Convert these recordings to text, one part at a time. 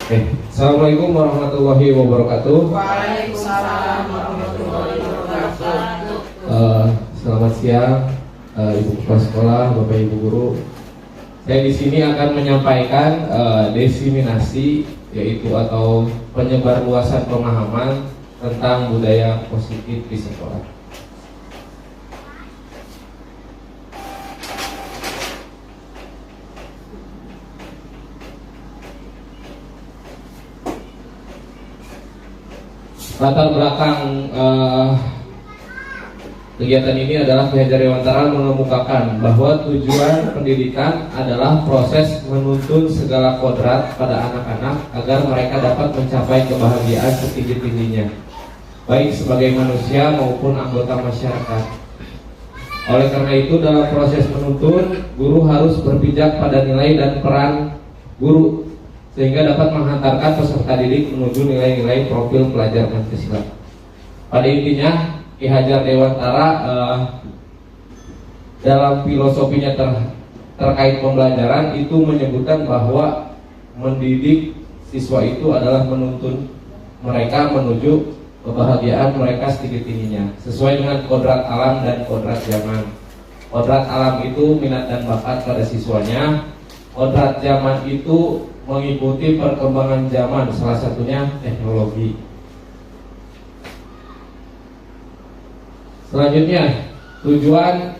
Assalamualaikum warahmatullahi wabarakatuh. Waalaikumsalam warahmatullahi wabarakatuh. Selamat siang, Ibu Kepala Sekolah, Bapak Ibu Guru. Saya di sini akan menyampaikan diseminasi, yaitu atau penyebarluasan pemahaman tentang budaya positif di sekolah. Latar belakang kegiatan ini adalah Ki Hajar Dewantara mengemukakan bahwa tujuan pendidikan adalah proses menuntun segala kodrat pada anak-anak agar mereka dapat mencapai kebahagiaan setinggi-tingginya, baik sebagai manusia maupun anggota masyarakat. Oleh karena itu, dalam proses menuntun, guru harus berpijak pada nilai dan peran guru sehingga dapat menghantarkan peserta didik menuju nilai-nilai profil pelajar Pancasila. Pada intinya, Ki Hajar Dewantara dalam filosofinya terkait pembelajaran itu menyebutkan bahwa mendidik siswa itu adalah menuntun mereka menuju kebahagiaan mereka setinggi-tingginya sesuai dengan kodrat alam dan kodrat zaman. Kodrat alam itu minat dan bakat pada siswanya. Kodrat zaman itu mengikuti perkembangan zaman, salah satunya teknologi. Selanjutnya, tujuan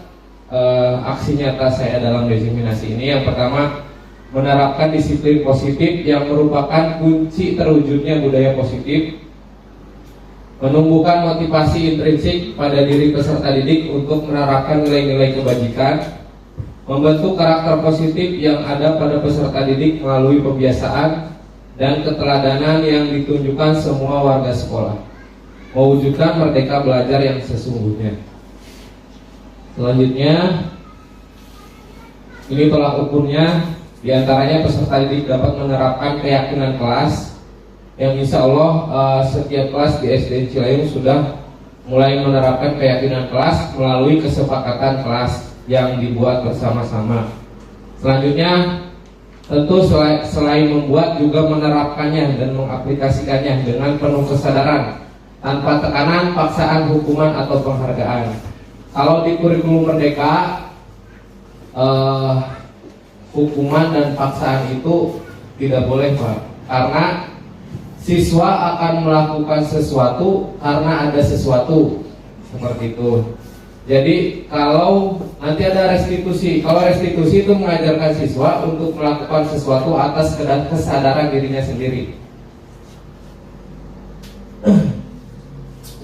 aksi nyata saya dalam diseminasi ini, yang pertama, menerapkan disiplin positif yang merupakan kunci terwujudnya budaya positif, menumbuhkan motivasi intrinsik pada diri peserta didik untuk menerapkan nilai-nilai kebajikan, membentuk karakter positif yang ada pada peserta didik melalui pembiasaan dan keteladanan yang ditunjukkan semua warga sekolah, mewujudkan merdeka belajar yang sesungguhnya. Selanjutnya, ini tolak ukurnya, diantaranya peserta didik dapat menerapkan keyakinan kelas, yang insya Allah setiap kelas di SD Cilayung sudah mulai menerapkan keyakinan kelas melalui kesepakatan kelas yang dibuat bersama-sama. Selanjutnya, tentu selain membuat juga menerapkannya dan mengaplikasikannya dengan penuh kesadaran tanpa tekanan, paksaan, hukuman atau penghargaan. Kalau di kurikulum Merdeka, hukuman dan paksaan itu tidak boleh, Pak, karena siswa akan melakukan sesuatu karena ada sesuatu, seperti itu. Jadi kalau nanti ada restitusi, kalau restitusi itu mengajarkan siswa untuk melakukan sesuatu atas kesadaran dirinya sendiri.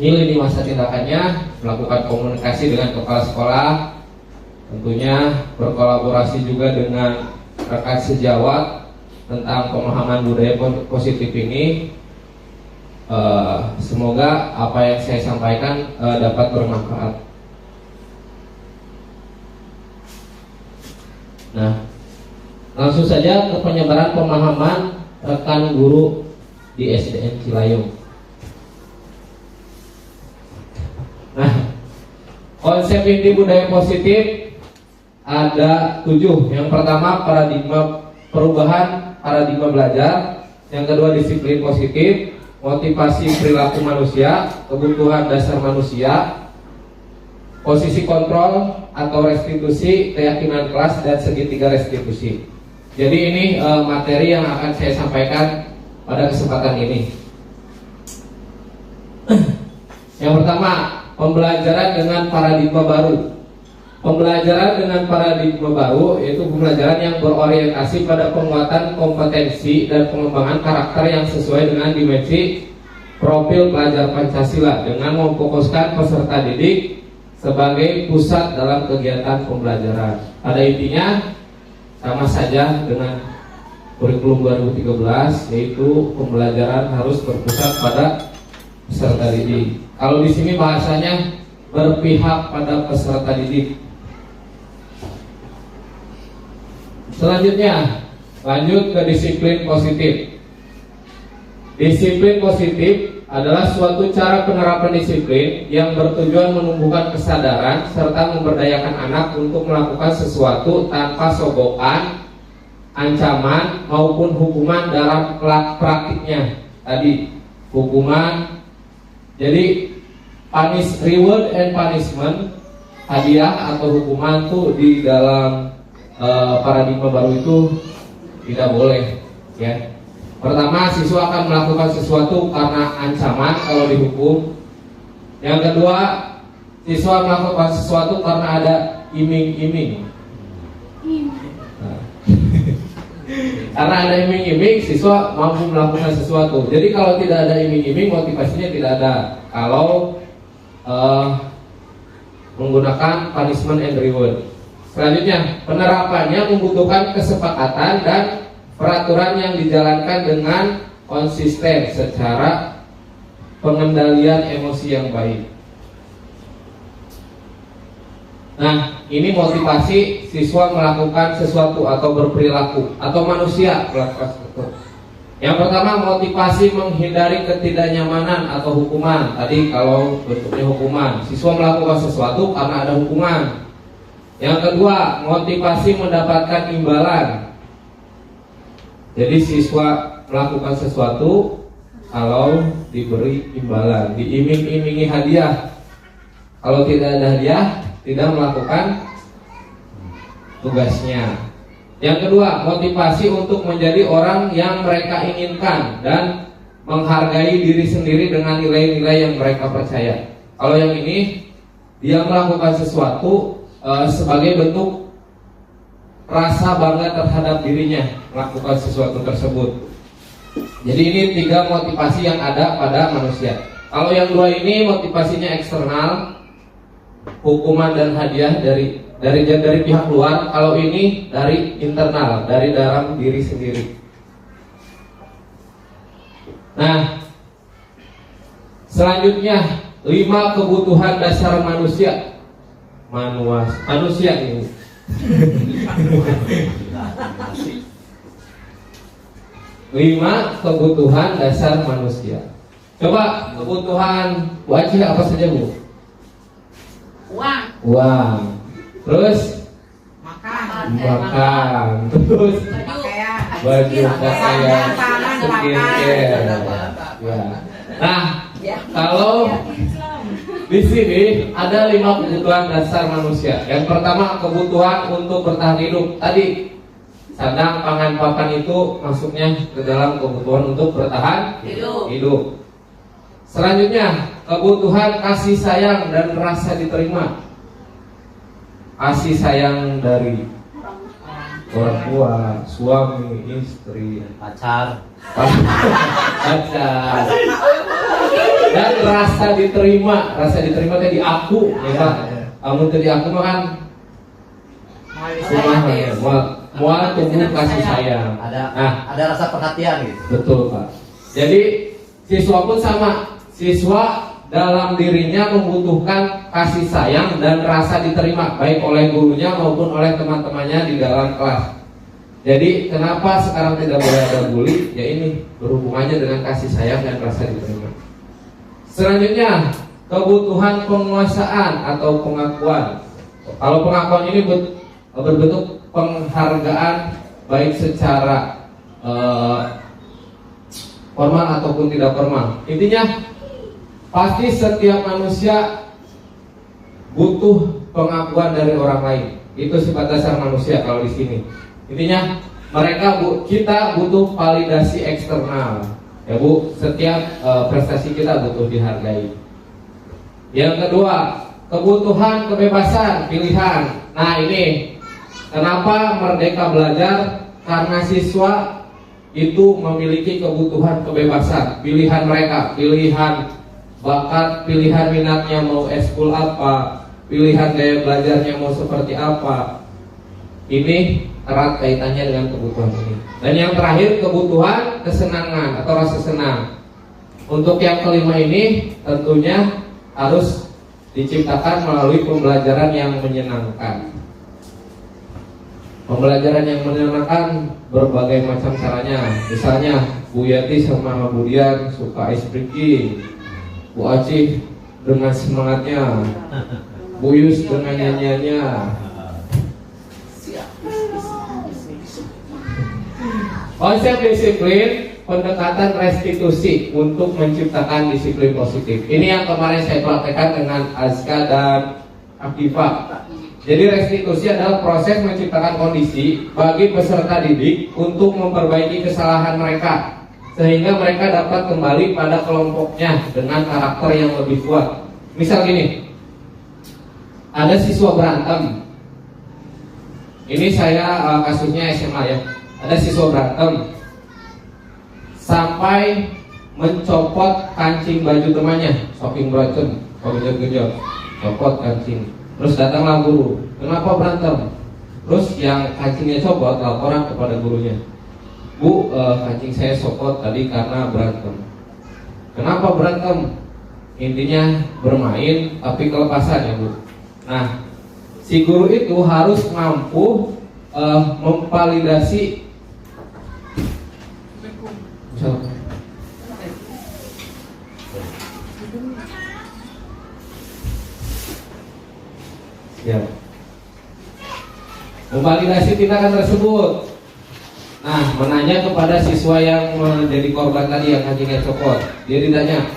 Ini lini masa tindakannya, melakukan komunikasi dengan kepala sekolah, tentunya berkolaborasi juga dengan rekan sejawat tentang pemahaman budaya positif ini. Semoga apa yang saya sampaikan dapat bermanfaat. Nah, langsung saja ke penyebaran pemahaman rekan guru di SDN Cilayung. Nah, konsep inti budaya positif ada 7. Yang pertama, perubahan paradigma belajar. Yang kedua, disiplin positif, motivasi perilaku manusia, kebutuhan dasar manusia, posisi kontrol atau restitusi, keyakinan kelas, dan segitiga restitusi. Jadi ini materi yang akan saya sampaikan pada kesempatan ini. Yang pertama, pembelajaran dengan paradigma baru. Pembelajaran dengan paradigma baru yaitu pembelajaran yang berorientasi pada penguatan kompetensi dan pengembangan karakter yang sesuai dengan dimensi profil pelajar Pancasila dengan memfokuskan peserta didik sebagai pusat dalam kegiatan pembelajaran. Pada intinya sama saja dengan kurikulum 2013, yaitu pembelajaran harus berpusat pada peserta didik. Kalau di sini bahasanya berpihak pada peserta didik. Selanjutnya, lanjut ke disiplin positif. Disiplin positif adalah suatu cara penerapan disiplin yang bertujuan menumbuhkan kesadaran serta memberdayakan anak untuk melakukan sesuatu tanpa sogokan, ancaman maupun hukuman dalam praktiknya. Tadi hukuman, jadi reward and punishment, hadiah atau hukuman tuh di dalam paradigma baru itu tidak boleh, ya. Pertama, siswa akan melakukan sesuatu karena ancaman kalau dihukum. Yang kedua, siswa melakukan sesuatu karena ada iming-iming. Nah. Karena ada iming-iming, siswa mampu melakukan sesuatu. Jadi kalau tidak ada iming-iming, motivasinya tidak ada. Kalau menggunakan punishment and reward. Selanjutnya, penerapannya membutuhkan kesepakatan dan peraturan yang dijalankan dengan konsisten secara pengendalian emosi yang baik. Nah, ini motivasi siswa melakukan sesuatu atau berperilaku, atau manusia melakukan sesuatu. Yang pertama, motivasi menghindari ketidaknyamanan atau hukuman. Tadi kalau bentuknya hukuman, siswa melakukan sesuatu karena ada hukuman. Yang kedua, motivasi mendapatkan imbalan. Jadi siswa melakukan sesuatu kalau diberi imbalan, diiming-imingi hadiah. Kalau tidak ada hadiah, tidak melakukan tugasnya. Yang kedua, motivasi untuk menjadi orang yang mereka inginkan dan menghargai diri sendiri dengan nilai-nilai yang mereka percaya. Kalau yang ini, dia melakukan sesuatu sebagai bentuk rasa bangga terhadap dirinya melakukan sesuatu tersebut. Jadi ini 3 motivasi yang ada pada manusia. Kalau yang 2 ini motivasinya eksternal, hukuman dan hadiah dari pihak luar. Kalau ini dari internal, dari dalam diri sendiri. Nah, selanjutnya 5 kebutuhan dasar manusia. Manusia ini. 5 kebutuhan dasar manusia. Coba kebutuhan wajib apa saja, Bu? Uang. Terus makan. Terus baju pakaian, skincare. Ya. Nah, kalau di sini ada 5 kebutuhan dasar manusia. Yang pertama, kebutuhan untuk bertahan hidup. Tadi sandang, pangan, papan itu masuknya ke dalam kebutuhan untuk bertahan hidup. Selanjutnya, kebutuhan kasih sayang dan rasa diterima. Kasih sayang dari orang tua, suami, istri, pacar, dan rasa diterima. Rasa diterima tadi aku, ya Pak. Kamu tadi aku makan. Mual tumbuh kasih sayang. Ada rasa perhatian gitu. Betul, Pak. Jadi siswa pun sama. Siswa dalam dirinya membutuhkan kasih sayang dan rasa diterima, baik oleh gurunya maupun oleh teman-temannya di dalam kelas. Jadi kenapa sekarang tidak boleh ada bully? Ya ini berhubungannya dengan kasih sayang dan rasa diterima. Selanjutnya, kebutuhan penguasaan atau pengakuan. Kalau pengakuan ini berbentuk penghargaan baik secara formal ataupun tidak formal. Intinya pasti setiap manusia butuh pengakuan dari orang lain. Itu sifat dasar manusia kalau di sini. Intinya kita butuh validasi eksternal. Ya Bu, setiap prestasi kita butuh dihargai. Yang kedua, kebutuhan kebebasan pilihan. Nah ini kenapa Merdeka Belajar? Karena siswa itu memiliki kebutuhan kebebasan, pilihan mereka, pilihan bakat, pilihan minatnya mau eskul apa, pilihan gaya belajarnya mau seperti apa. Ini erat kaitannya dengan kebutuhan ini. Dan yang terakhir, kebutuhan kesenangan atau rasa senang. Untuk yang kelima ini tentunya harus diciptakan melalui pembelajaran yang menyenangkan. Pembelajaran yang menyenangkan berbagai macam caranya. Misalnya Bu Yati sama Bu Dian suka ice breaking, Bu Acih dengan semangatnya, Bu Yus dengan nyanyiannya. Konsep disiplin, pendekatan restitusi untuk menciptakan disiplin positif. Ini yang kemarin saya praktekkan dengan Azka dan Aktiva. Jadi restitusi adalah proses menciptakan kondisi bagi peserta didik untuk memperbaiki kesalahan mereka, sehingga mereka dapat kembali pada kelompoknya dengan karakter yang lebih kuat. Misal gini, ada siswa berantem. Ini saya kasusnya SMA ya. Ada siswa berantem sampai mencopot kancing baju temannya, shopping beracun, gejot-gejot, copot kancing. Terus datanglah guru, kenapa berantem? Terus yang kancingnya copot laporan kepada gurunya, Bu, kancing saya copot tadi karena berantem. Kenapa berantem? Intinya bermain tapi kelepasan ya Bu. Nah, si guru itu harus mampu memvalidasi. Ya. Memvalidasi tindakan tersebut. Nah, menanya kepada siswa yang menjadi korban tadi yang kancingnya copot. Dia ditanya,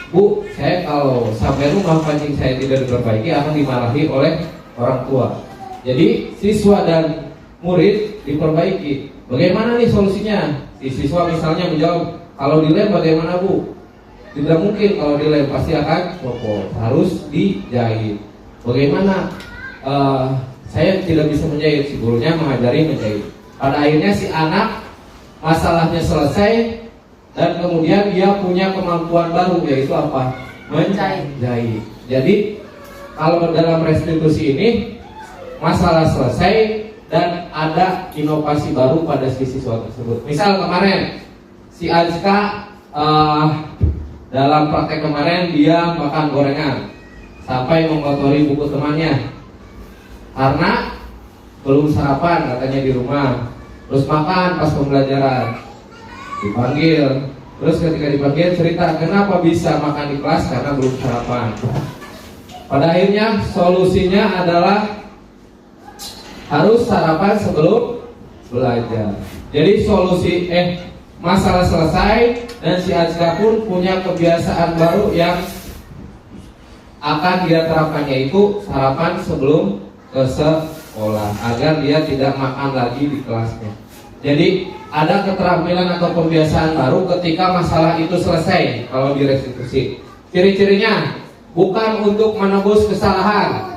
Bu, saya kalau sampai rumah kancing saya tidak diperbaiki akan dimarahi oleh orang tua. Jadi siswa dan murid diperbaiki. Bagaimana nih solusinya? Si siswa misalnya menjawab, kalau dilem bagaimana Bu? Tidak mungkin, kalau dilem pasti akan copot, harus dijahit. Bagaimana? Saya tidak bisa menjahit, si gurunya mengajari menjahit. Pada akhirnya si anak masalahnya selesai dan kemudian dia punya kemampuan baru, yaitu apa? Menjahit. Jadi kalau dalam restitusi ini masalah selesai dan ada inovasi baru pada si siswa tersebut. Misal kemarin si Azka dalam praktek kemarin dia makan gorengan sampai mengotori buku temannya karena belum sarapan katanya di rumah. Terus makan pas pembelajaran, dipanggil. Terus ketika dipanggil cerita kenapa bisa makan di kelas karena belum sarapan. Pada akhirnya solusinya adalah harus sarapan sebelum belajar. Jadi solusi masalah selesai dan si Azka pun punya kebiasaan baru yang akan dia terapkan, yaitu sarapan sebelum ke sekolah agar dia tidak makan lagi di kelasnya. Jadi ada keterampilan atau kebiasaan baru ketika masalah itu selesai kalau direstitusi. Ciri-cirinya bukan untuk menebus kesalahan.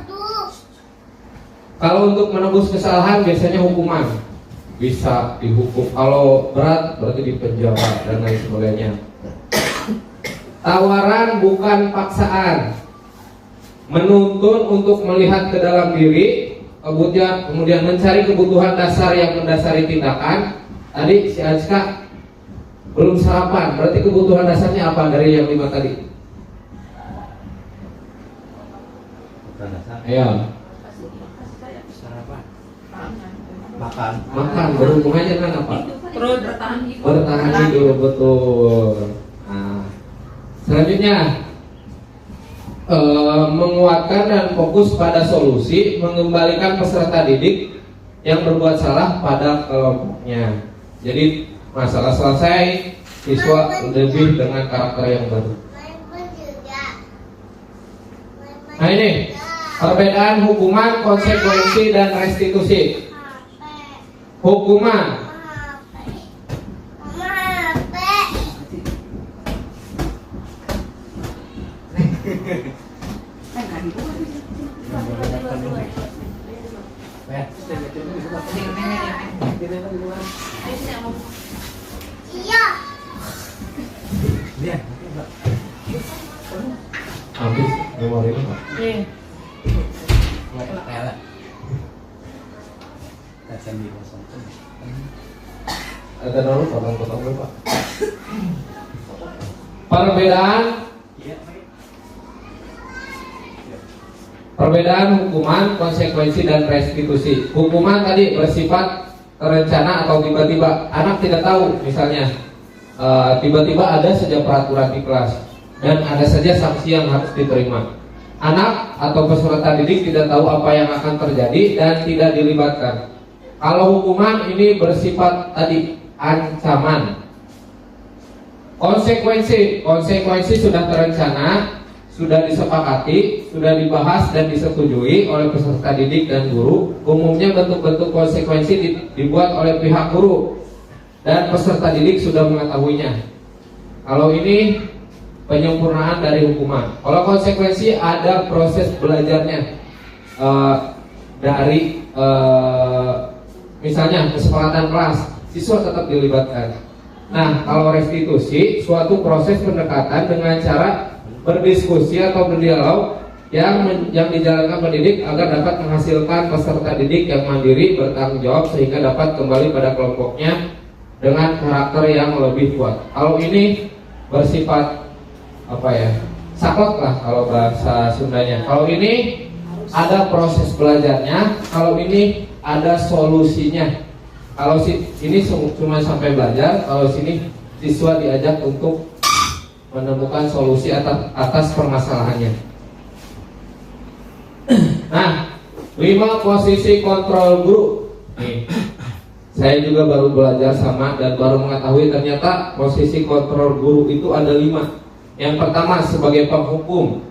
Kalau untuk menebus kesalahan biasanya hukuman, bisa dihukum. Kalau berat berarti dipenjara dan lain sebagainya. Tawaran bukan paksaan. Menuntun untuk melihat ke dalam diri, kemudian mencari kebutuhan dasar yang mendasari tindakan. Tadi si Azka belum sarapan, berarti kebutuhan dasarnya apa dari yang 5 tadi? Ayo. Makan berhubungannya dengan apa? Bertahan hidup, betul. Nah, selanjutnya menguatkan dan fokus pada solusi, mengembalikan peserta didik yang berbuat salah pada kelompoknya. Jadi masalah selesai, siswa lebih dengan karakter yang baru. Nah ini perbedaan hukuman, konsekuensi dan restitusi. Hukuman habis memori Pak. Ada dulu potong-potong dulu Pak. Perbedaan hukuman, konsekuensi dan restitusi. Hukuman tadi bersifat terencana atau tiba-tiba. Anak tidak tahu, misalnya tiba-tiba ada saja peraturan di kelas dan ada saja sanksi yang harus diterima. Anak atau peserta didik tidak tahu apa yang akan terjadi dan tidak dilibatkan. Kalau hukuman ini bersifat tadi ancaman. Konsekuensi sudah terencana, sudah disepakati, sudah dibahas dan disetujui oleh peserta didik dan guru. Umumnya bentuk-bentuk konsekuensi dibuat oleh pihak guru dan peserta didik sudah mengetahuinya. Kalau ini penyempurnaan dari hukuman. Kalau konsekuensi ada proses belajarnya dari misalnya kesepakatan kelas, siswa tetap dilibatkan. Nah, kalau restitusi suatu proses pendekatan dengan cara berdiskusi atau berdialog yang dijalankan pendidik agar dapat menghasilkan peserta didik yang mandiri, bertanggung jawab sehingga dapat kembali pada kelompoknya dengan karakter yang lebih kuat. Kalau ini bersifat saklek lah kalau bahasa Sundanya. Kalau ini ada proses belajarnya, kalau ini ada solusinya. Kalau ini cuma sampai belajar, kalau sini siswa diajak untuk menemukan solusi atas permasalahannya. Nah, 5 posisi kontrol guru. Nih, saya juga baru belajar sama dan baru mengetahui ternyata posisi kontrol guru itu ada 5. Yang pertama sebagai penghukum,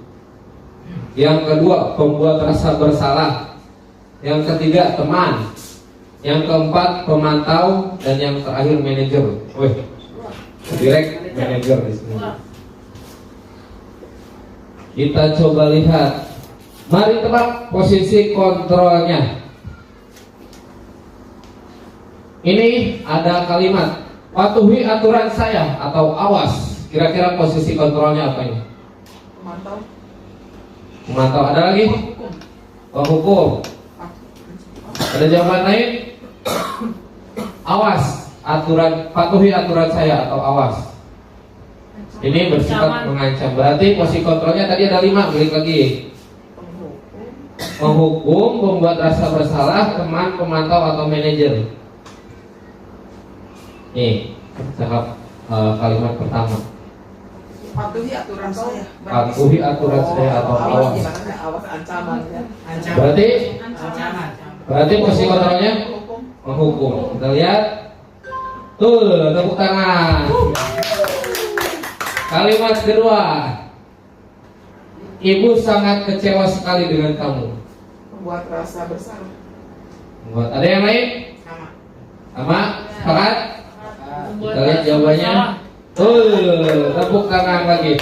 yang kedua pembuat rasa bersalah, yang ketiga teman, yang keempat pemantau, dan yang terakhir manajer. Direct manajer di sini. Kita coba lihat. Mari tebak posisi kontrolnya. Ini ada kalimat patuhi aturan saya atau awas. Kira-kira posisi kontrolnya apa ini? Memantau. Ada lagi? Penghukum. Ada jawaban lain? Awas, patuhi aturan saya atau awas. Ini bersifat mengancam. Berarti posisi kontrolnya tadi ada 5. Balik lagi. Penghukum, pembuat rasa bersalah, teman, pemantau atau manajer. Nih, cakap kalimat pertama. Patuhi aturan saya. Patuhi aturan saya atau awas. Awas ancaman ya. Berarti posisi kontrolnya menghukum. Kita lihat. Tuh, tepuk tangan. Kalimat kedua. Ibu sangat kecewa sekali dengan kamu. Membuat rasa bersalah. Ada yang lain? Sama? Sepakat? Kita lihat jawabannya. Tuh, tepuk tangan lagi.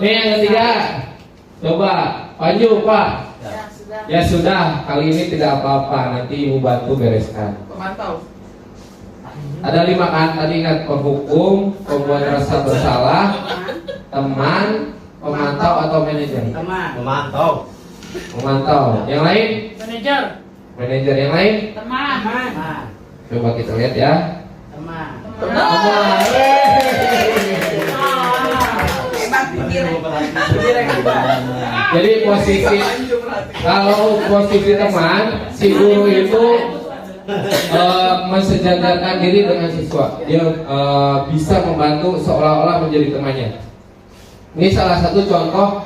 Ini yang ketiga. Coba, Panju, Pak. Ya sudah, kali ini tidak apa-apa. Nanti ibu bantu bereskan. Pemantau. Ada 5 kan? Tadi ingat penghukum, pembuat rasa bersalah, teman, pemantau atau manajer. Memantau. Pemantau. Yang lain? Manajer. Manajer. Yang lain? Teman. Coba kita lihat ya. Teman. Teman. Jadi posisi, kalau posisi teman, si guru itu mensejajarkan diri dengan siswa. Dia bisa membantu seolah-olah menjadi temannya. Ini salah satu contoh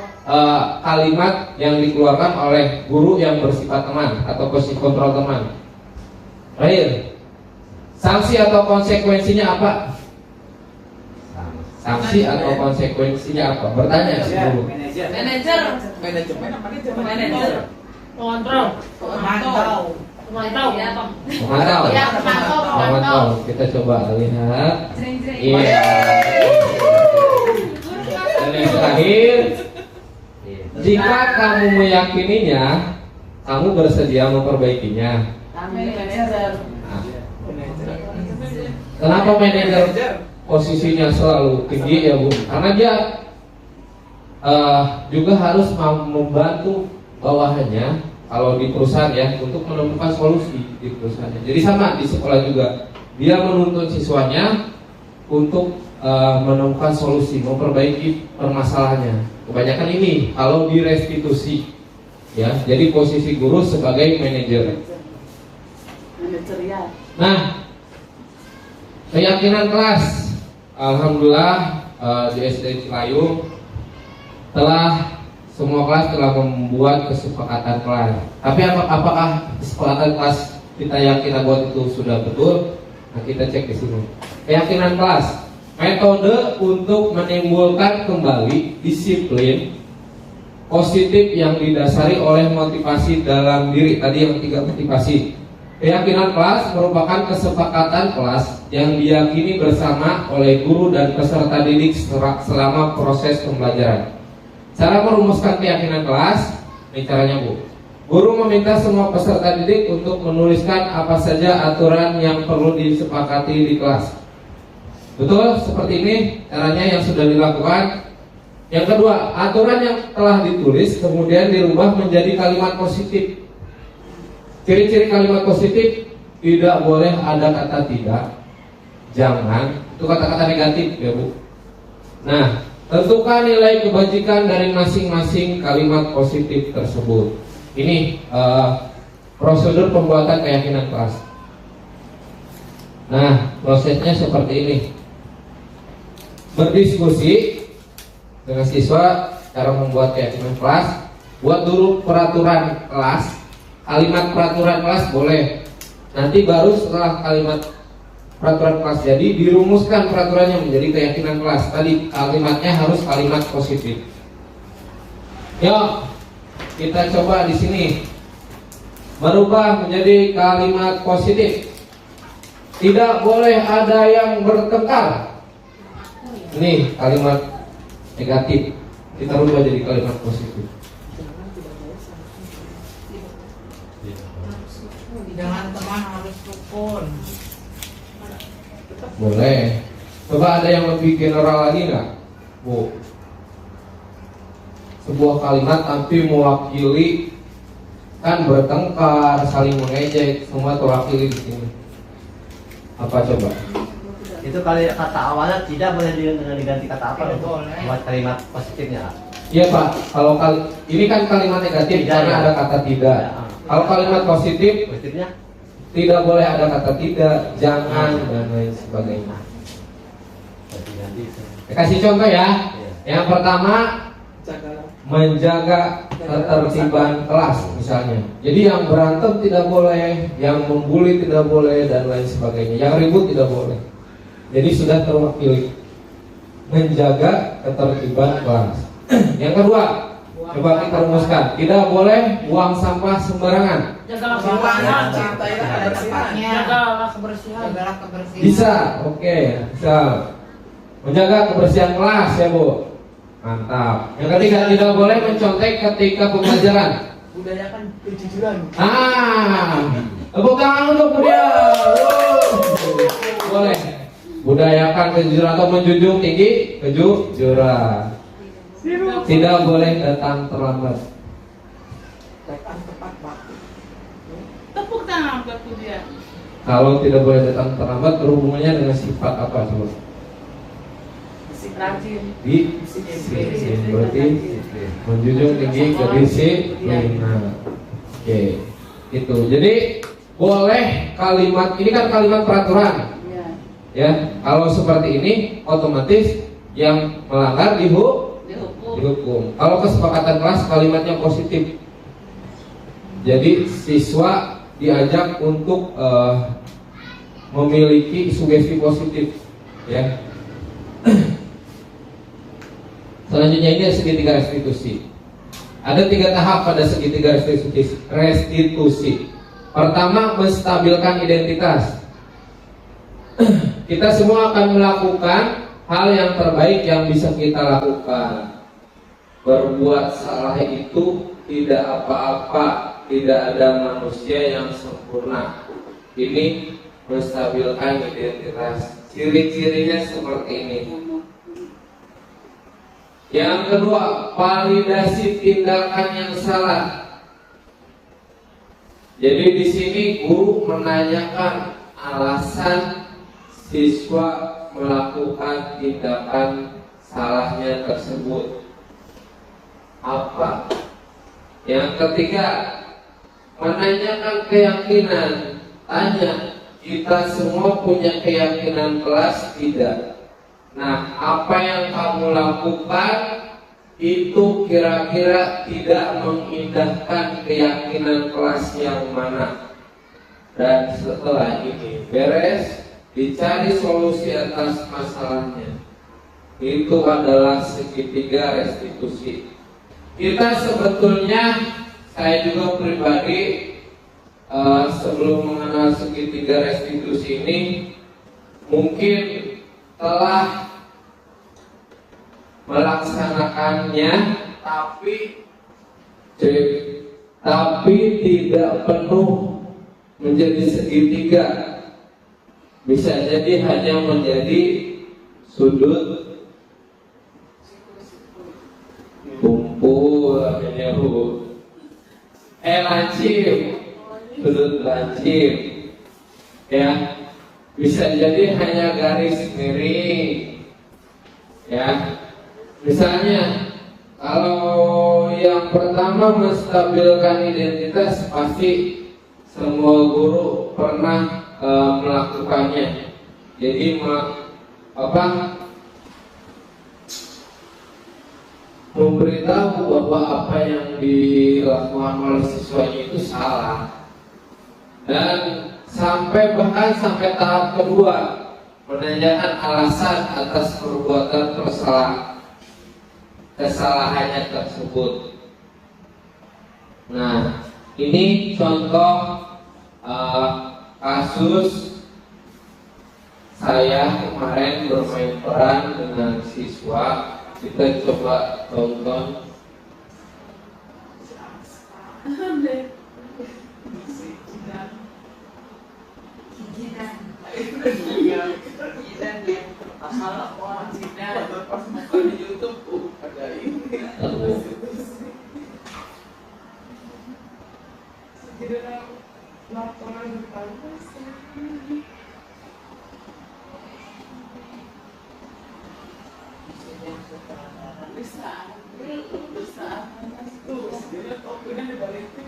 kalimat yang dikeluarkan oleh guru yang bersifat teman atau posisi kontrol teman. Terakhir, sanksi atau konsekuensinya apa? Sanksi atau konsekuensinya apa? Bertanya si guru. Manajer. Pengontrol. Pemantau. Pemantau. Pemantau. Ya, pemantau. Kita coba lihat. Iya. Dan yang terakhir, jika kamu meyakininya, kamu bersedia memperbaikinya. Manajer. Nah, kenapa manajer posisinya selalu tinggi ya Bu? Karena dia juga harus membantu bawahannya kalau di perusahaan ya untuk menemukan solusi di perusahaannya. Jadi sama di sekolah juga, dia menuntut siswanya untuk menemukan solusi, memperbaiki permasalahannya. Kebanyakan ini kalau di restitusi ya, jadi posisi guru sebagai manajer. Nah, keyakinan kelas, alhamdulillah di SD Cipayung semua kelas telah membuat kesepakatan kelas. Tapi apakah kesepakatan kelas kita yakin bahwa itu sudah betul, nah kita cek di sini. Keyakinan kelas, metode untuk menimbulkan kembali disiplin positif yang didasari oleh motivasi dalam diri. Tadi yang 3 motivasi. Keyakinan kelas merupakan kesepakatan kelas yang diyakini bersama oleh guru dan peserta didik selama proses pembelajaran. Cara merumuskan keyakinan kelas, ini caranya Bu. Guru meminta semua peserta didik untuk menuliskan apa saja aturan yang perlu disepakati di kelas. Betul, seperti ini caranya yang sudah dilakukan. Yang kedua, aturan yang telah ditulis kemudian dirubah menjadi kalimat positif. Ciri-ciri kalimat positif, tidak boleh ada kata tidak, jangan, itu kata-kata negatif ya Bu. Nah, tentukan nilai kebajikan dari masing-masing kalimat positif tersebut. Ini prosedur pembuatan keyakinan kelas. Nah, prosesnya seperti ini. Berdiskusi dengan siswa cara membuat keyakinan kelas. Buat dulu peraturan kelas. Kalimat peraturan kelas boleh. Nanti baru setelah kalimat peraturan kelas jadi dirumuskan peraturannya menjadi keyakinan kelas. Tadi kalimatnya harus kalimat positif. Yuk, kita coba di sini merubah menjadi kalimat positif. Tidak boleh ada yang bertengkar. Ini kalimat negatif. Kita rubah jadi kalimat positif. Jangan teman harus rukun. Boleh. Coba ada yang lebih general lagi nggak, Bu? Sebuah kalimat tapi mewakili, kan bertengkar, saling mengejek, semua terwakili di sini. Apa coba? Itu kata awalnya tidak boleh diganti kata apa Tidak untuk boleh. buat kalimat positifnya. Iya Pak. Kalau ini kan kalimat negatif Tidak, karena ya. ada kata tidak. Kalau kalimat positif, Positifnya tidak boleh ada kata tidak, jangan dan lain sebagainya. ganti. Kasih contoh ya. Iya. Yang pertama, Jagalah. menjaga ketertiban kelas misalnya. Jadi yang berantem tidak boleh, yang membuli tidak boleh dan lain sebagainya. Yang ribut tidak boleh. Jadi sudah terwakili. Menjaga ketertiban kelas. Yang kedua, coba kita rumuskan. Tidak boleh buang sampah sembarangan. Jagalah Buang kebersihan. cintailah kebersihannya. Jagalah kebersihan. Jagalah kebersihan. Bisa, oke, bisa. Menjaga kebersihan kelas ya Bu. Mantap. Yang ketiga, tidak boleh mencontek ketika pembelajaran. Budayakan kejujuran. Tepuk tangan untuk beliau. Boleh. Budayakan kejujuran atau menjunjung tinggi kejujuran. Tidak boleh datang terlambat. Datang tepat waktu. Tepuk tangan buat dia. Kalau tidak boleh datang terlambat, berhubungannya dengan sifat apa coba? Rajin. Disiplin. Berarti menjunjung tinggi kedisiplinan. Oke, itu. Jadi boleh kalimat ini kan kalimat peraturan. Ya, kalau seperti ini otomatis yang melanggar dihukum. Kalau kesepakatan kelas kalimatnya positif. Jadi siswa diajak untuk memiliki sugesti positif, ya. Selanjutnya ini segitiga restitusi. Ada 3 tahap pada segitiga restitusi. Pertama, menstabilkan identitas. Kita semua akan melakukan hal yang terbaik yang bisa kita lakukan. Berbuat salah itu tidak apa-apa, tidak ada manusia yang sempurna. Ini menstabilkan identitas. Ciri-cirinya seperti ini. Yang kedua, validasi tindakan yang salah. Jadi di sini guru menanyakan alasan siswa melakukan tindakan salahnya tersebut apa. Yang ketiga, menanyakan keyakinan. Tanya, kita semua punya keyakinan kelas tidak? Nah, apa yang kamu lakukan itu kira-kira tidak mengindahkan keyakinan kelas yang mana? Dan setelah ini beres, dicari solusi atas masalahnya. Itu adalah segitiga restitusi. Kita sebetulnya, saya juga pribadi sebelum mengenal segitiga restitusi ini, mungkin telah melaksanakannya, tapi tidak penuh menjadi segitiga. Bisa jadi hanya menjadi sudut kumpul, lancip, sudut lancip, ya. Bisa jadi hanya garis miring, ya. Misalnya, kalau yang pertama menstabilkan identitas, pasti semua guru pernah melakukannya. Jadi memberitahu bahwa apa yang dilakukan oleh siswanya itu salah, dan bahkan sampai tahap kedua, menanyakan alasan atas perbuatan kesalahannya tersebut. Nah, ini contoh kasus saya kemarin bermain peran dengan siswa. Kita coba tonton. Masalah orang Cina pas nonton di YouTube ada ini. Laporan berbalas. Bisa. Tuh, dia topinya dibalikin.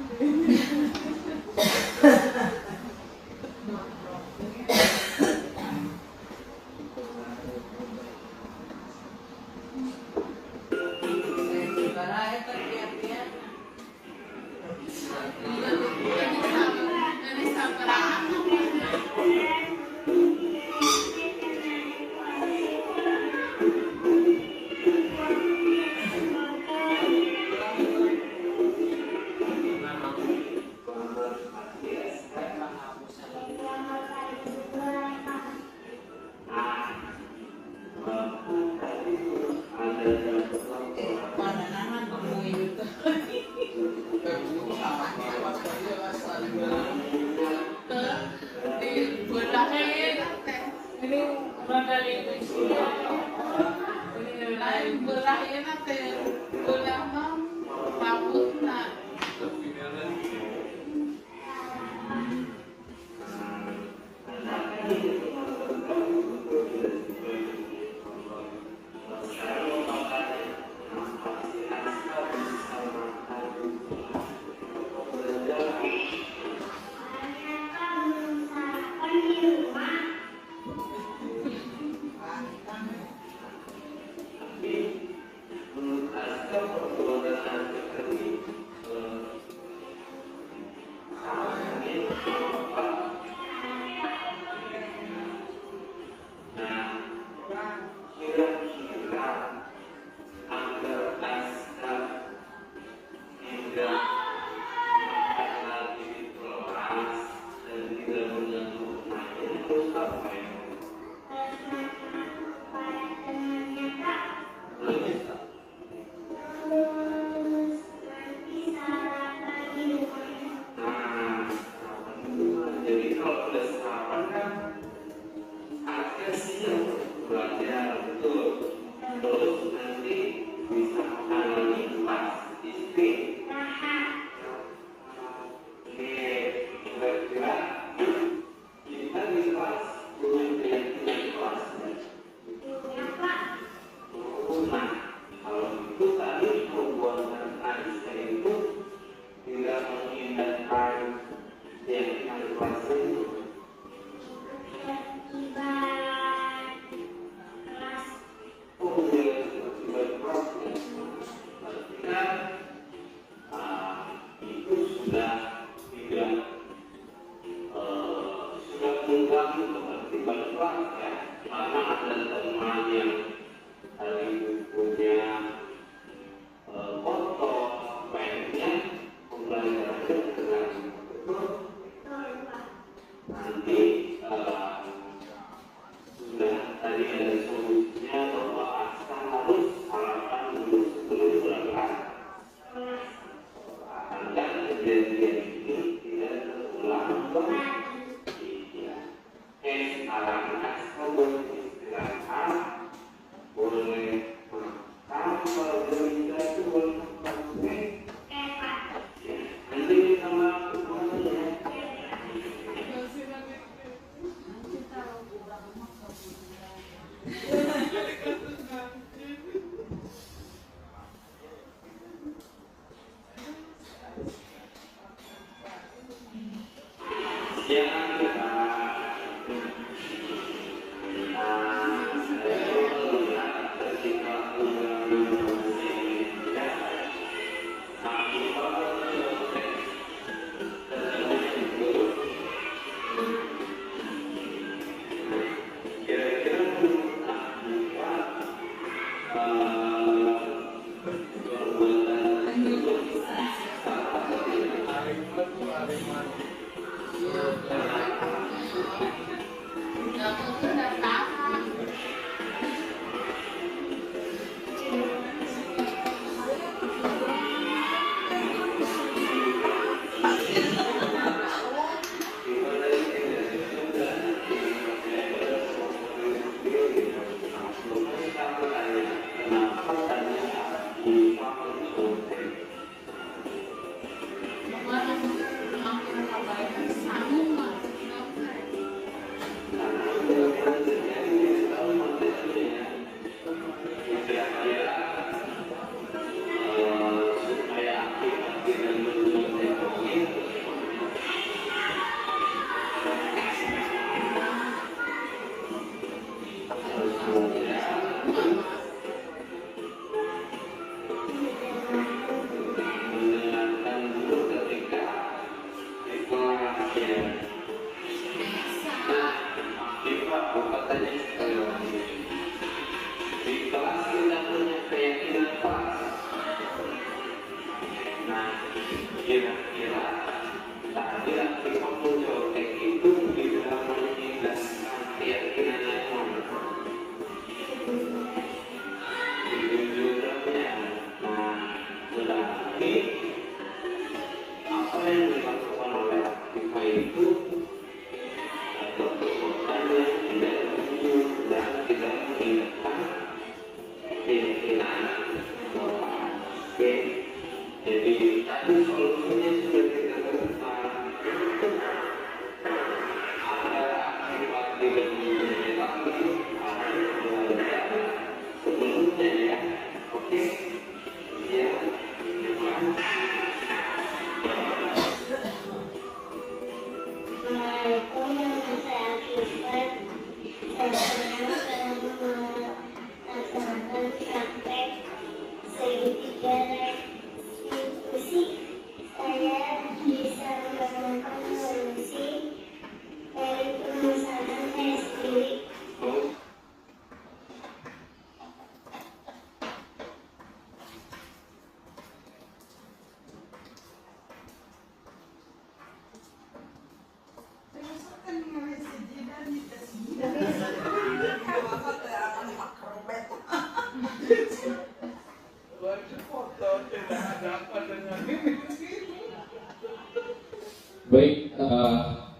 Baik,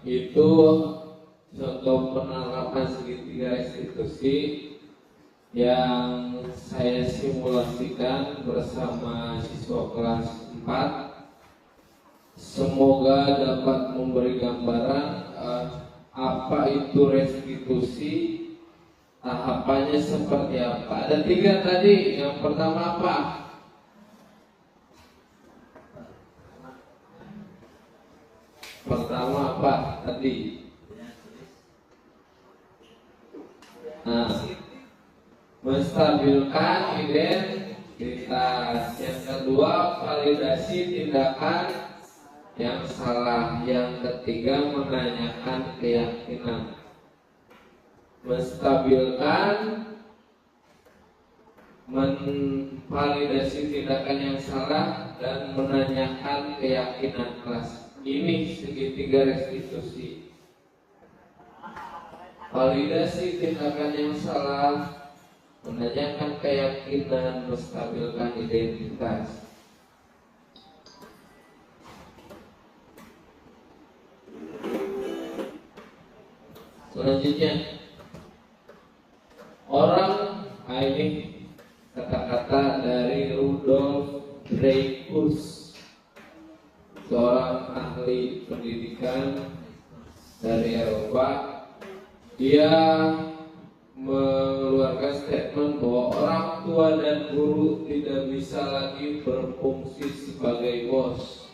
itu contoh penerapan segitiga restitusi yang saya simulasikan bersama siswa kelas 4. Semoga dapat memberi gambaran apa itu restitusi, tahapannya seperti apa. Ada 3 tadi. Yang pertama apa? Pertama apa tadi? Nah, menstabilkan identitas. Yang kedua, validasi tindakan yang salah. Yang ketiga, menanyakan keyakinan. Menstabilkan, memvalidasi tindakan yang salah, dan menanyakan keyakinan kelas. Ini segitiga restitusi. Validasi tindakan yang salah, menanyakan keyakinan, menstabilkan identitas. Selanjutnya, orang ini kata-kata dari Rudolf Dreyfus, seorang ahli pendidikan dari Eropa. Dia mengeluarkan statement bahwa orang tua dan guru tidak bisa lagi berfungsi sebagai bos,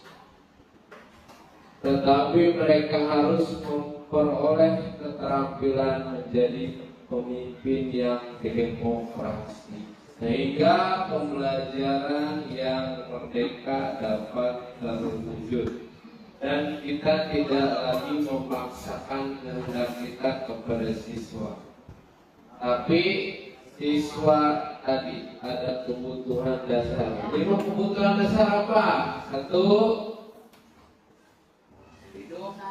tetapi mereka harus memperoleh keterampilan menjadi pemimpin yang demokrasi. sehingga pembelajaran yang merdeka dapat terwujud dan kita tidak lagi memaksakan kehendak kita kepada siswa, tapi siswa tadi ada kebutuhan dasar. 5 kebutuhan dasar apa? 1,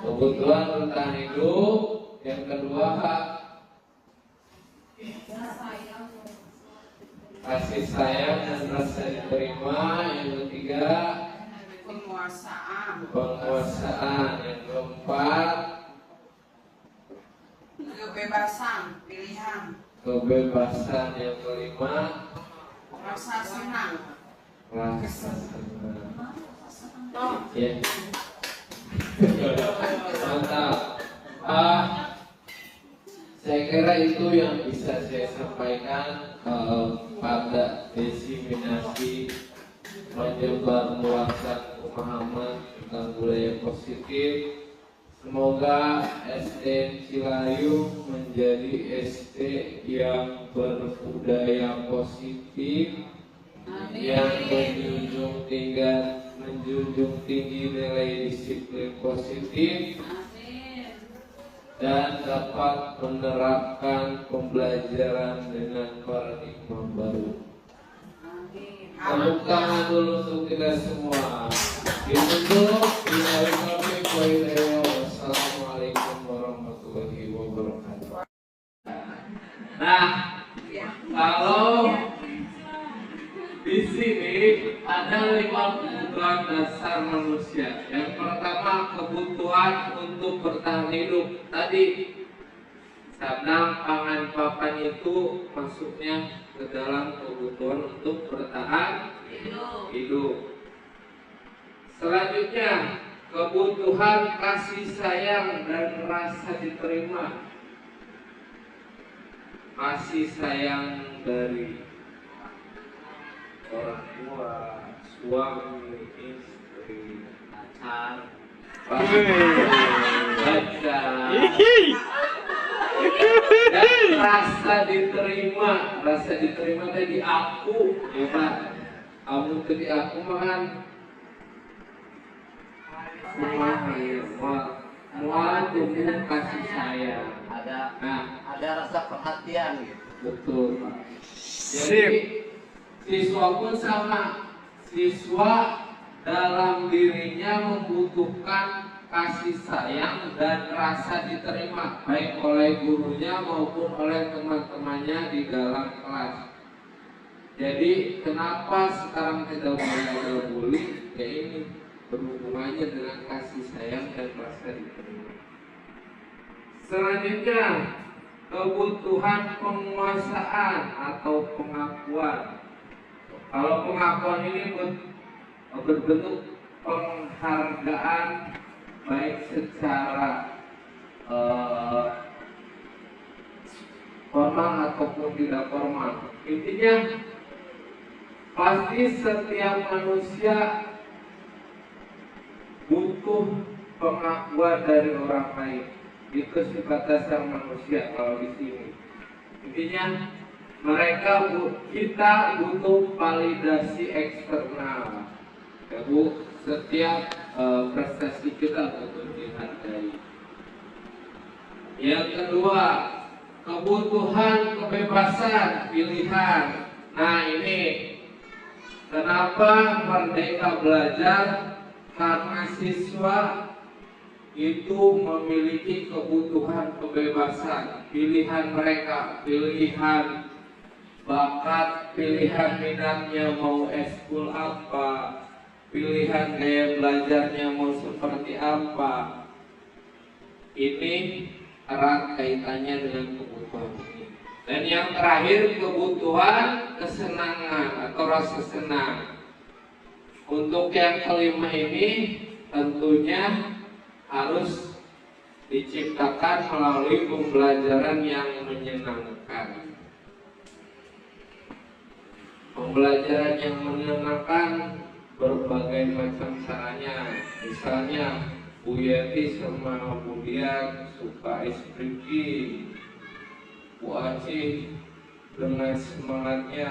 kebutuhan bertahan hidup. Yang kedua, kasih sayang dan rasa diterima. Yang ketiga, penguasaan. Yang keempat, kebebasan. Yang kelima, Rasa senang. rasa senang. Ya. Mantap. Saya kira itu yang bisa saya sampaikan pada diseminasi menyebar luaskan pemahaman tentang budaya positif. Semoga SD Cilayu menjadi SD yang berbudaya positif, yang menjunjung tinggi nilai disiplin positif, dan dapat menerapkan pembelajaran dengan paradigma baru. Tepuk tangan dulu untuk kita semua. Ditutup. Wassalamualaikum warahmatullahi wabarakatuh. Nah, kalau di sini ada 5 kebutuhan dasar manusia. Yang pertama, kebutuhan untuk bertahan hidup. Tadi sandang, pangan, papan itu masuknya ke dalam kebutuhan untuk bertahan hidup. Selanjutnya, kebutuhan kasih sayang dan rasa diterima. Kasih sayang dari orang tua, suami, istri, pacar, pacar, dan rasa diterima. Rasa diterima tadi aku, ya Pak. Kamu tadi aku makan. Mual tumbuh kasih sayang. Ada rasa perhatian gitu. Betul, Pak. Jadi siswa pun sama. Siswa dalam dirinya membutuhkan kasih sayang dan rasa diterima, baik oleh gurunya maupun oleh teman-temannya di dalam kelas. Jadi kenapa sekarang tidak boleh ada bully? Ya ini berhubungannya dengan kasih sayang dan rasa diterima. Selanjutnya, kebutuhan penguasaan atau pengakuan. Kalau pengakuan ini berbentuk penghargaan baik secara formal ataupun tidak formal. Intinya pasti setiap manusia butuh pengakuan dari orang lain. Itu sifat dasar manusia kalau di sini. Intinya kita butuh validasi eksternal. Ya Bu, setiap prestasi kita butuh dihargai. Yang kedua, kebutuhan kebebasan pilihan. Nah ini kenapa Merdeka Belajar? Karena siswa itu memiliki kebutuhan kebebasan, pilihan mereka, pilihan bakat, pilihan minatnya mau eskul apa, pilihan gaya belajarnya mau seperti apa. Ini erat kaitannya dengan kebutuhan ini. Dan yang terakhir, kebutuhan kesenangan atau rasa senang. Untuk yang kelima ini tentunya harus diciptakan melalui pembelajaran yang menyenangkan. Pembelajaran yang menyenangkan berbagai macam caranya. Misalnya Bu Yeti sama Bu Dian suka es krim, Bu Acih dengan semangatnya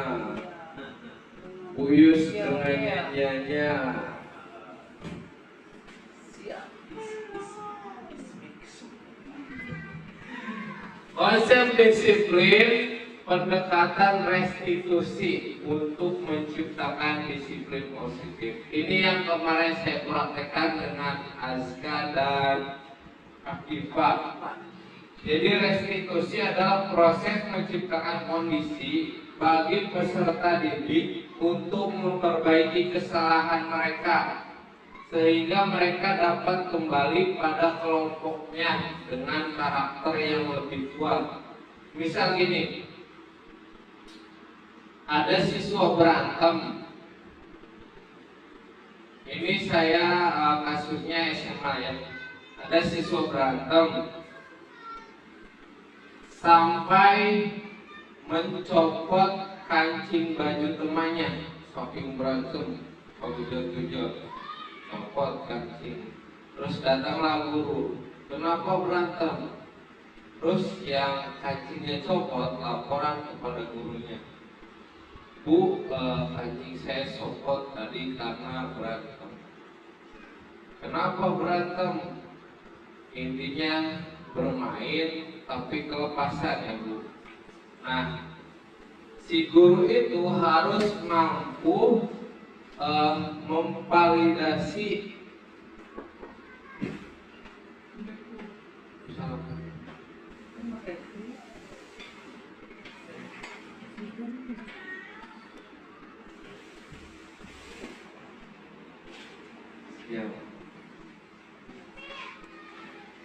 Buyus dengan nyanyiannya. Siap. Konsep disiplin pendekatan restitusi untuk menciptakan disiplin positif. Ini yang kemarin saya praktekkan dengan Azka dan Akifa. Jadi restitusi adalah proses menciptakan kondisi bagi peserta didik untuk memperbaiki kesalahan mereka sehingga mereka dapat kembali pada kelompoknya dengan karakter yang lebih kuat. Misal gini, ada siswa berantem. Ini saya kasusnya SMA ya. Ada siswa berantem sampai mencopot kancing baju temannya, saking berantem, kejar-kejar, copot kancing. Terus datanglah guru, kenapa berantem? Terus yang kancingnya copot laporan kepada gurunya, Bu, kancing saya copot tadi karena berantem. Kenapa berantem? Intinya bermain tapi kelepasan ya Bu. Nah, si guru itu harus mampu memvalidasi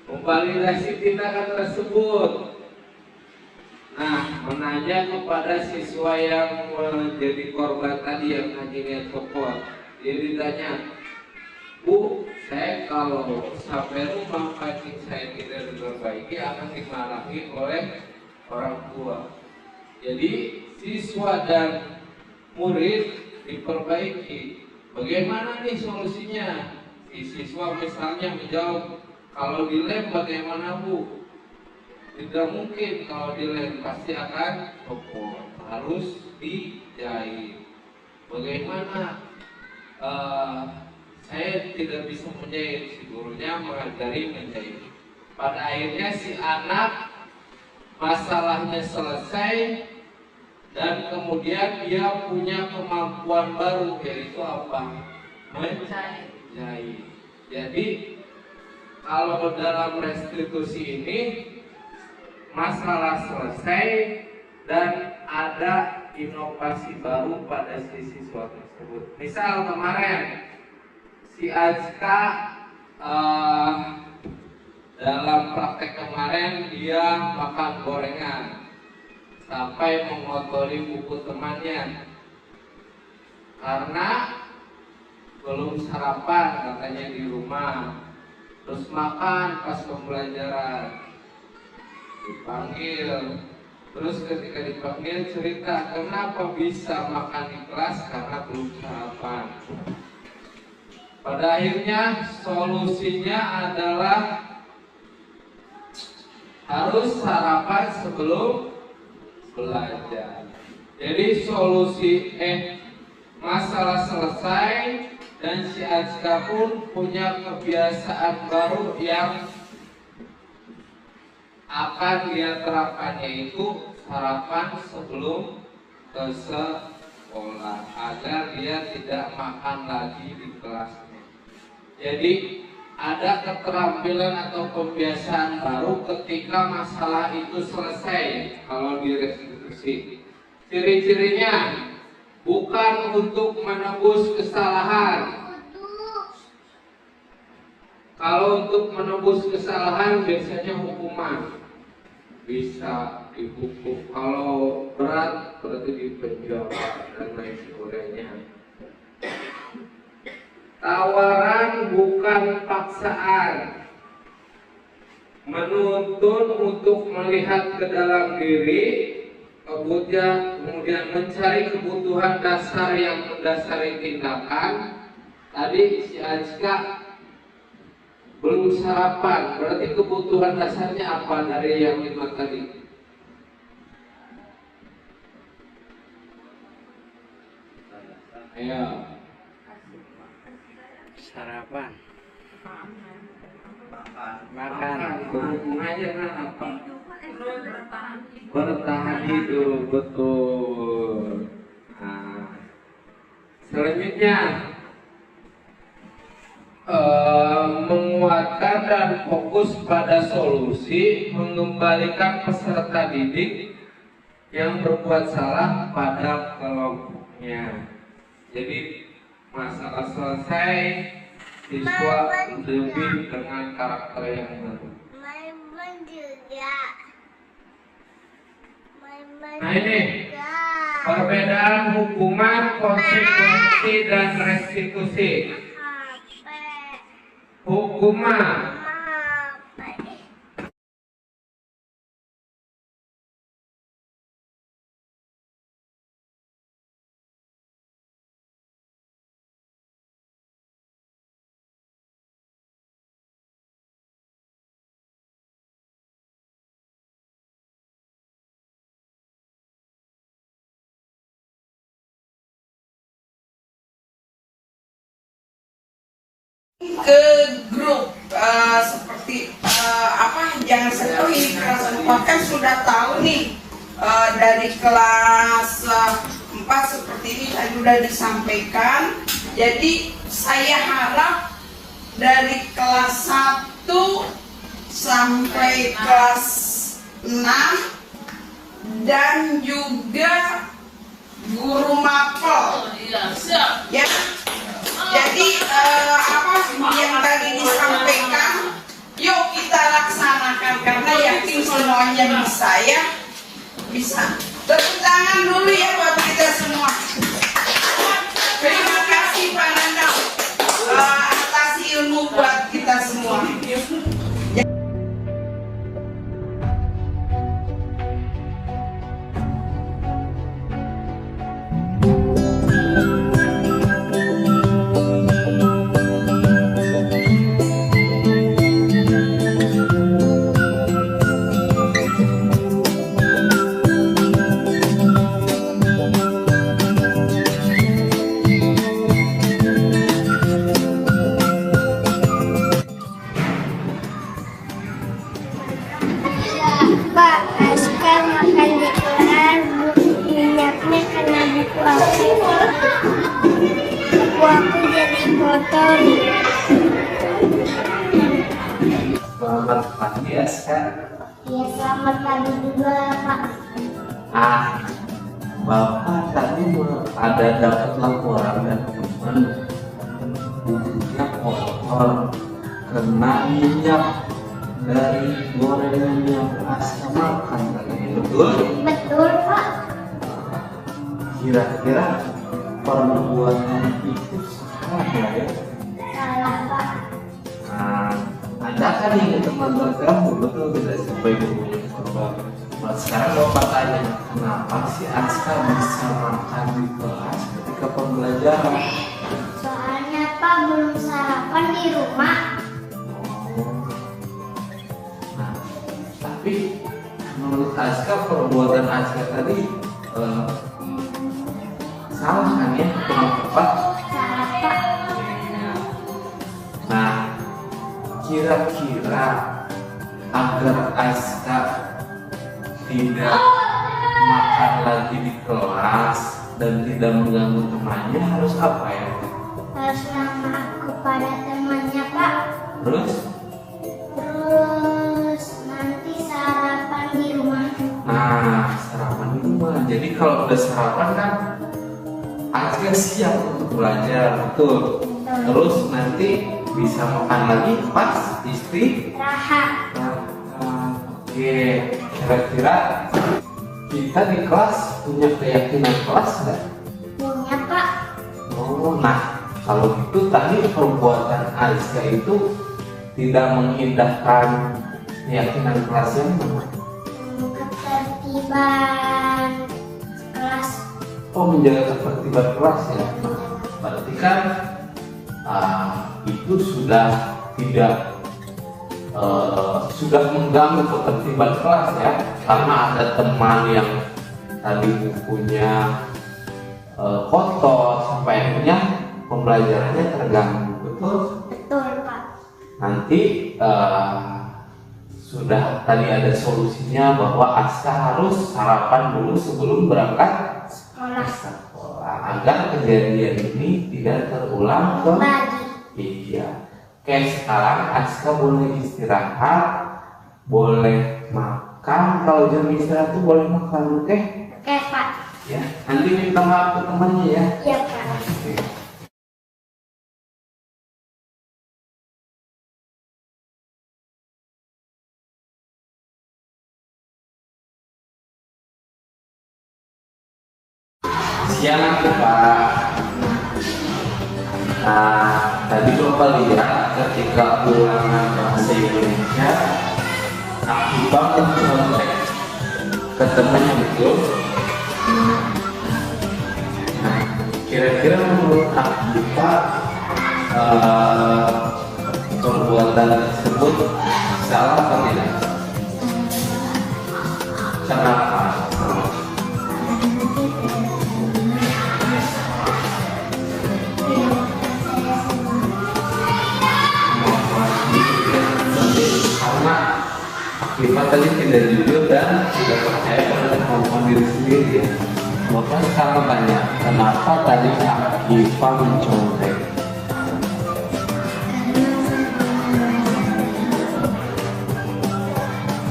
memvalidasi tindakan tersebut. Nah, menanya kepada siswa yang menjadi korban tadi yang kancingnya copot. Dia ditanya, Bu, saya kalau sampai rumah kancing saya tidak diperbaiki akan dimarahi oleh orang tua. Jadi siswa dan murid diperbaiki. Bagaimana nih solusinya? Si siswa misalnya menjawab, kalau dilem bagaimana Bu? Tidak mungkin, kalau dilem pasti akan copot, harus dijahit. Bagaimana? Saya tidak bisa menjahit, si gurunya mengajari menjahit. Pada akhirnya si anak masalahnya selesai dan kemudian dia punya kemampuan baru, yaitu apa? Menjahit. Jadi kalau dalam restitusi ini masalah selesai dan ada inovasi baru pada si siswa tersebut. Misal kemarin si Azka dalam praktek kemarin dia makan gorengan sampai mengotori buku temannya karena belum sarapan katanya di rumah. Terus makan pas pembelajaran, dipanggil. Terus ketika dipanggil cerita kenapa bisa makan di kelas karena belum sarapan. Pada akhirnya solusinya adalah harus sarapan sebelum belajar. Jadi solusi masalah selesai dan si Azka pun punya kebiasaan baru yang akan dia terapkan, yaitu sarapan sebelum ke sekolah agar dia tidak makan lagi di kelasnya. Jadi ada keterampilan atau kebiasaan baru ketika masalah itu selesai kalau direstitusi. Ciri-cirinya bukan untuk menebus kesalahan. Kalau untuk menebus kesalahan biasanya hukuman, bisa dihukum. Kalau berat berarti dipenjara dan lain sebagainya. Tawaran bukan paksaan. Menuntun untuk melihat ke dalam diri, kemudian mencari kebutuhan dasar yang mendasari tindakan. Tadi si Azka belum sarapan, berarti kebutuhan dasarnya apa dari yang 5 tadi? Ayo. Sarapan. Makan. Mengajarkan apa? Bertahan hidup, betul. Nah, selanjutnya menguatkan dan fokus pada solusi, mengembalikan peserta didik yang berbuat salah pada kelompoknya. Jadi masalah selesai, siswa lebih dengan karakter yang baru. Main juga. Nah ini perbedaan hukuman, konsekuensi dan restitusi. HP. Hukuman HP. Ke grup seperti apa, jangan sekali ini kelas 4 kan sudah tahu nih, dari kelas 4 seperti ini tadi sudah disampaikan. Jadi saya harap dari kelas 1 sampai kelas 6 dan juga guru mapel Iya, siap. ya. Jadi apa yang tadi disampaikan, yuk kita laksanakan karena yakin semuanya bisa ya, bisa. Tepuk tangan dulu ya buat kita semua. Terima kasih Pak Nandang atas ilmu buat kita semua. Pak, Aska makan di kelas, minyaknya kena buku aku. Buku aku jadi kotor. selamat pagi Aska. Ya selamat pagi juga Pak. Bapak tadi ada dapat laporan dan teman bukunya kotor kena minyak dari gorengan yang Aska makan tadi, betul? Betul Pak. Kira-kira perbuatan itu salah nggak ya? Salah Pak. Ada kan yang teman-teman kamu betul tidak sampai gurunya korban. Nah, sekarang Bapak tanya, kenapa sih Aska bisa makan di kelas ketika pembelajaran? Soalnya Pak belum sarapan di rumah. Nah, tapi menurut Aska perbuatan Aska tadi salah kan ya? Kurang tepat. Salah Pak. Nah, kira-kira agar Aska tidak makan lagi di kelas dan tidak mengganggu temannya harus apa ya? Harus nama kepada temannya Pak. Terus? Terus nanti sarapan di rumah. Nah, sarapan di rumah. Jadi kalau udah sarapan kan Aska siap untuk belajar, betul. Terus nanti bisa makan lagi pas istri. Raha. Oke, kira-kira kita di kelas punya keyakinan kelas nggak? Punya Pak. Oh, nah kalau gitu tadi perbuatan Aska itu tidak mengindahkan keyakinan kelas yang mana? Ketertiban kelas. Oh, menjaga ketertiban kelas ya. Berarti kan itu sudah tidak sudah mengganggu ketertiban kelas ya, karena ada teman yang tadi bukunya kotor sampai pembelajarannya terganggu, betul? Betul, Pak. Nanti sudah tadi ada solusinya bahwa Aska harus sarapan dulu sebelum berangkat Sekolah sekolah agar kejadian ini tidak terulang lagi. Iya. Oke, sekarang Aska boleh istirahat, boleh makan. Kalau jam istirahat tuh boleh makan, oke? Oke, Pak. Ya. Nanti minta maaf ke temannya ya. Iya, Pak. Oke. Siang Pak. Nah, tadi Bapak lihat ketika ulangan bahasa Indonesia, Akifah mencontek ketemunya betul. Nah, kira-kira menurut Akifah perbuatan tersebut salah atau tidak? Kenapa? Karena Akifah tadi tidak jujur dan tidak percaya pada kemampuan diri sendiri ya. Bapak sekarang tanya, kenapa tadi Akifah mencontek?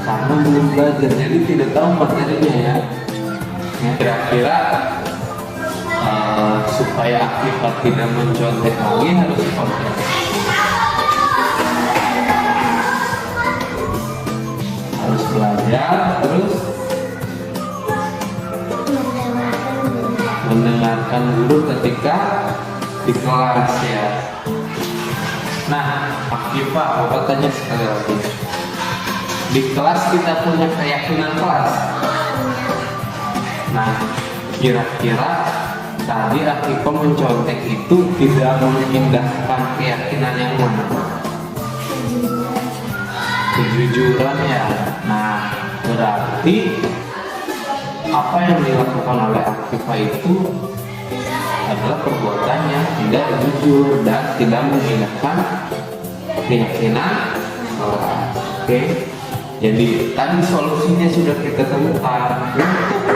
Karena belum belajar, jadi tidak tahu materinya ya. Kira-kira supaya Akifah tidak mencontek lagi harus seperti apa? Harus belajar, terus mendengarkan guru ketika di kelas ya. Nah, Akifah, Bapak tanya sekali lagi. Di kelas kita punya keyakinan kelas. Nah, kira-kira tadi Akifah mencontek itu tidak mengindahkan keyakinan yang mana? Kejujuran ya. Nah, berarti apa yang dilakukan oleh Akifah itu adalah perbuatan yang tidak jujur dan tidak mengindahkan keyakinan. Oke. Jadi tadi solusinya sudah kita temukan. Untuk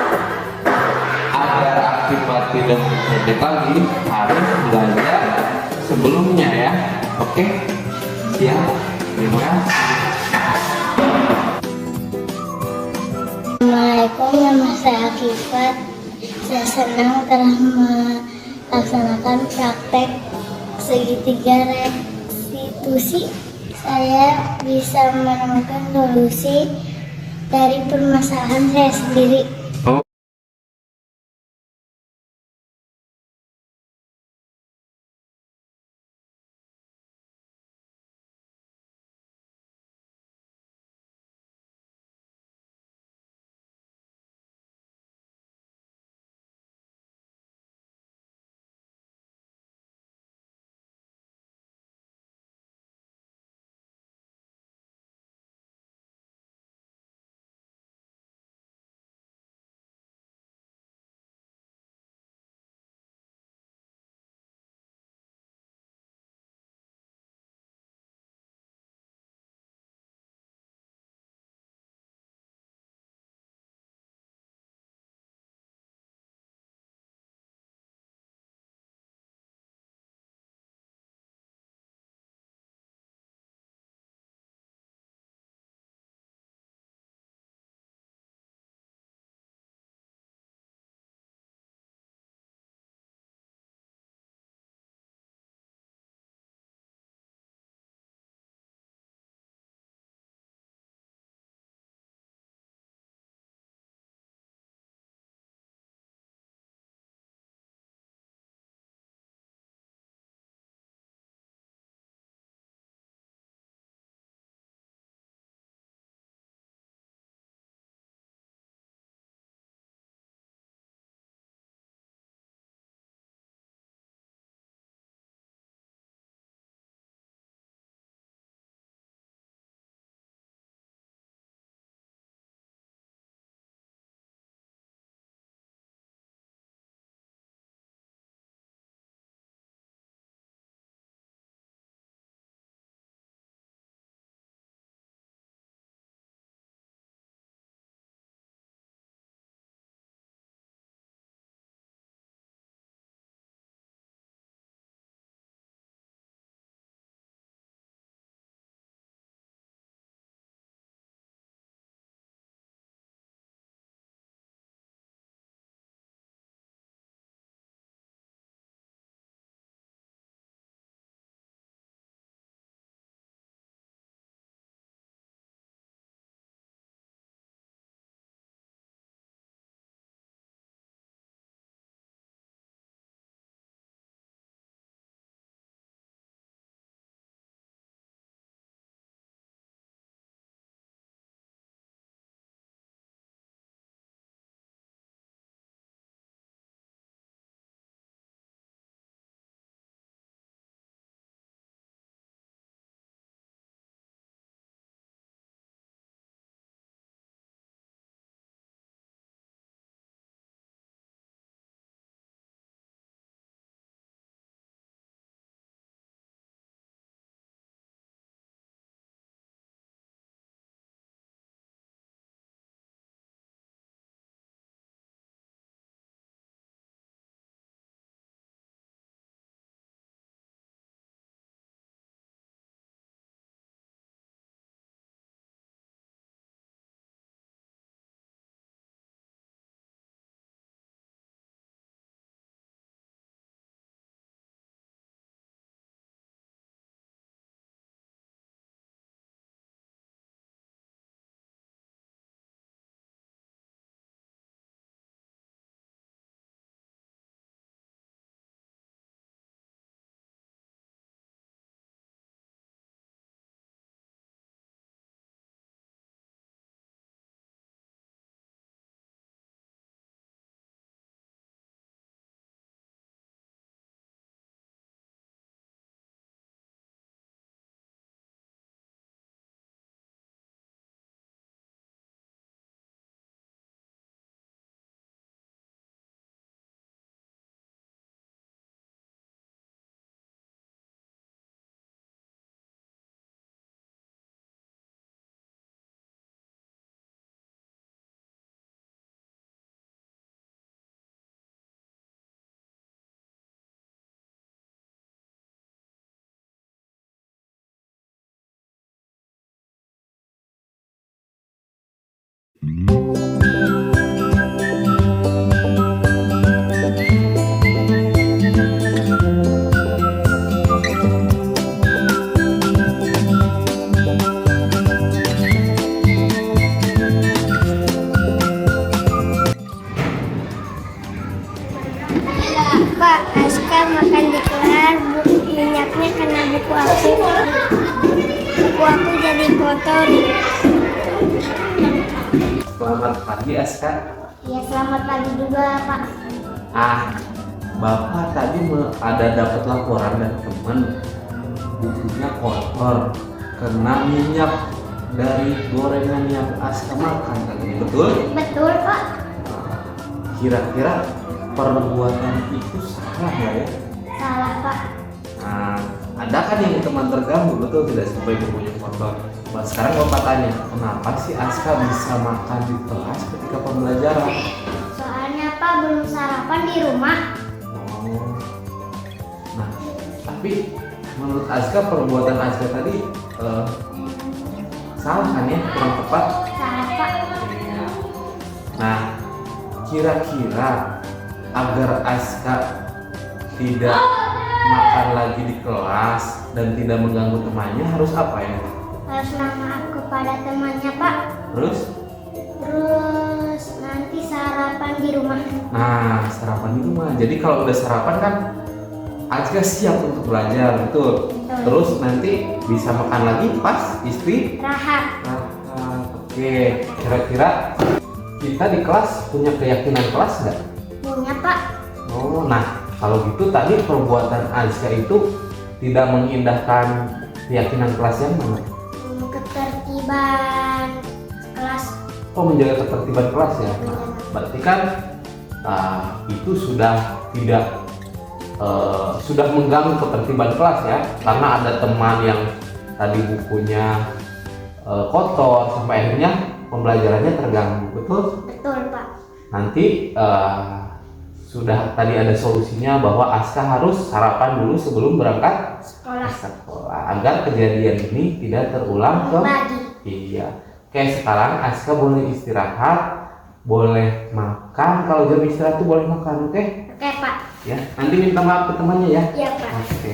agar Akifah tidak mencontek lagi harus belajar sebelumnya ya. Oke. Siap. Terima kasih. Assalamualaikum, nama saya Akifat. Saya senang telah melaksanakan praktek segitiga restitusi. Saya bisa menemukan solusi dari permasalahan saya sendiri. Pak, Aska makan di kelas, minyaknya kena buku aku. Buku aku jadi kotor. Selamat pagi Aska. Ya selamat pagi juga Pak. Bapak tadi ada dapat laporan dari teman bukunya kotor kena minyak dari gorengan yang Aska makan tadi, betul? Betul Pak. Kira-kira perbuatan itu salah nggak ya? Salah Pak. Ada kan yang teman terganggu, betul tidak sampai bukunya kotor? Sekarang Bapak tanya, kenapa sih Aska bisa makan di kelas ketika pembelajaran? Soalnya Pak belum sarapan di rumah. Oh. Nah, tapi menurut Aska perbuatan Aska tadi salah kan ya, kurang tepat? Salah Pak. Nah, kira-kira agar Aska tidak makan lagi di kelas dan tidak mengganggu temannya harus apa ya? Harus maaf kepada temannya Pak. Terus nanti sarapan di rumah. Nah, sarapan di rumah. Jadi kalau udah sarapan kan Aska siap untuk belajar, betul. Terus nanti bisa makan lagi pas istri Rahat. Oke, kira-kira kita di kelas punya keyakinan kelas nggak? Punya Pak. Oh, nah kalau gitu tadi perbuatan Aska itu tidak mengindahkan keyakinan kelas yang mana? Ketertiban kelas. Oh, menjaga ketertiban kelas ya. Nah, berarti kan itu sudah tidak sudah mengganggu ketertiban kelas ya, karena ada teman yang tadi bukunya kotor sampai akhirnya pembelajarannya terganggu, betul? Betul Pak. Nanti sudah tadi ada solusinya bahwa Aska harus sarapan dulu sebelum berangkat Sekolah. agar kejadian ini tidak terulang Bagi. Iya. Oke, sekarang Aska boleh istirahat, boleh makan. Kalau jam istirahat tuh boleh makan, oke? Oke Pak. Ya. Nanti minta maaf ke temannya ya. Iya Pak. Oke.